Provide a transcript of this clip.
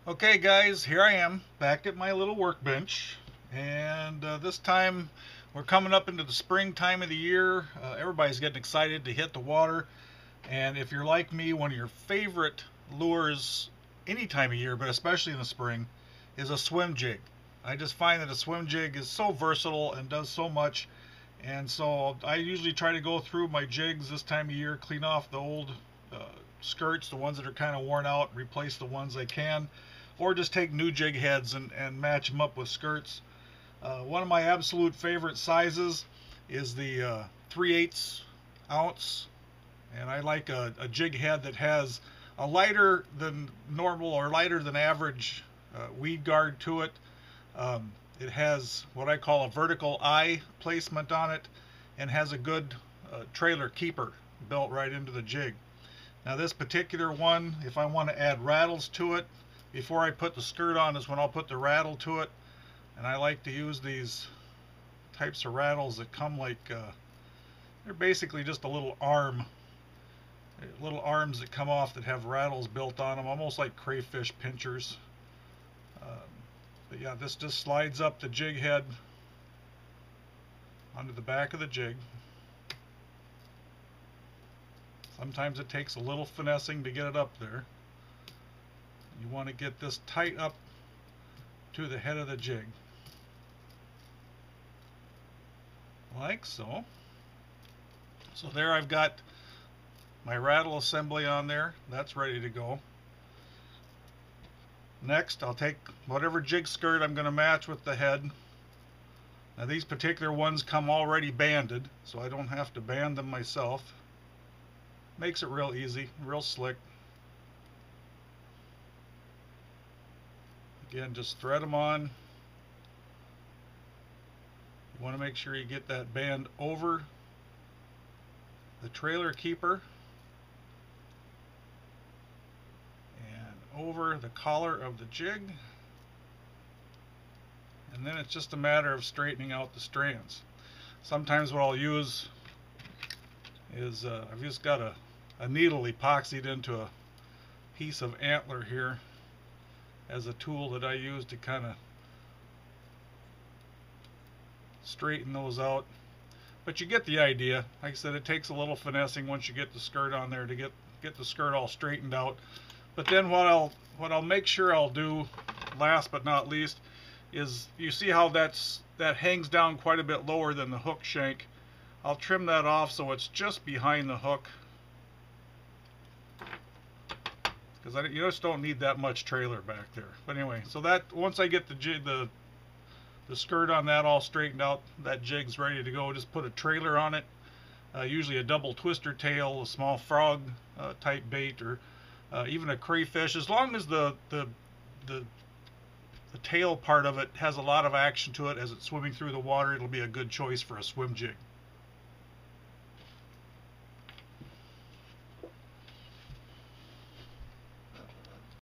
Okay guys, here I am back at my little workbench, and this time we're coming up into the spring time of the year. Everybody's getting excited to hit the water, and if you're like me, one of your favorite lures any time of year, but especially in the spring, is a swim jig. I just find that a swim jig is so versatile and does so much, and so I usually try to go through my jigs this time of year, clean off the old uh, skirts, the ones that are kind of worn out, replace the ones I can, or just take new jig heads and match them up with skirts. One of my absolute favorite sizes is the 3/8 ounce, and I like a jig head that has a lighter than normal or lighter than average weed guard to it. It has what I call a vertical eye placement on it, and has a good trailer keeper built right into the jig. Now this particular one, if I want to add rattles to it, before I put the skirt on is when I'll put the rattle to it. And I like to use these types of rattles that come like, they're basically just a little arm, little arms that come off that have rattles built on them, almost like crayfish pinchers. But yeah, this just slides up the jig head onto the back of the jig. Sometimes it takes a little finessing to get it up there. You want to get this tight up to the head of the jig, like so. So there I've got my rattle assembly on there. That's ready to go. Next, I'll take whatever jig skirt I'm going to match with the head. Now these particular ones come already banded, so I don't have to band them myself. Makes it real easy, real slick. Again, just thread them on. You want to make sure you get that band over the trailer keeper and over the collar of the jig. And then it's just a matter of straightening out the strands. Sometimes what I'll use is I've just got a needle epoxied into a piece of antler here as a tool that I use to kind of straighten those out. But you get the idea. Like I said, it takes a little finessing once you get the skirt on there to get the skirt all straightened out. But then what I'll make sure I'll do, last but not least, is you see how that hangs down quite a bit lower than the hook shank. I'll trim that off so it's just behind the hook, because you just don't need that much trailer back there. But anyway, so that once I get the skirt on that all straightened out, that jig's ready to go. Just put a trailer on it, usually a double twister tail, a small frog type bait, or even a crayfish. As long as the tail part of it has a lot of action to it as it's swimming through the water, it'll be a good choice for a swim jig.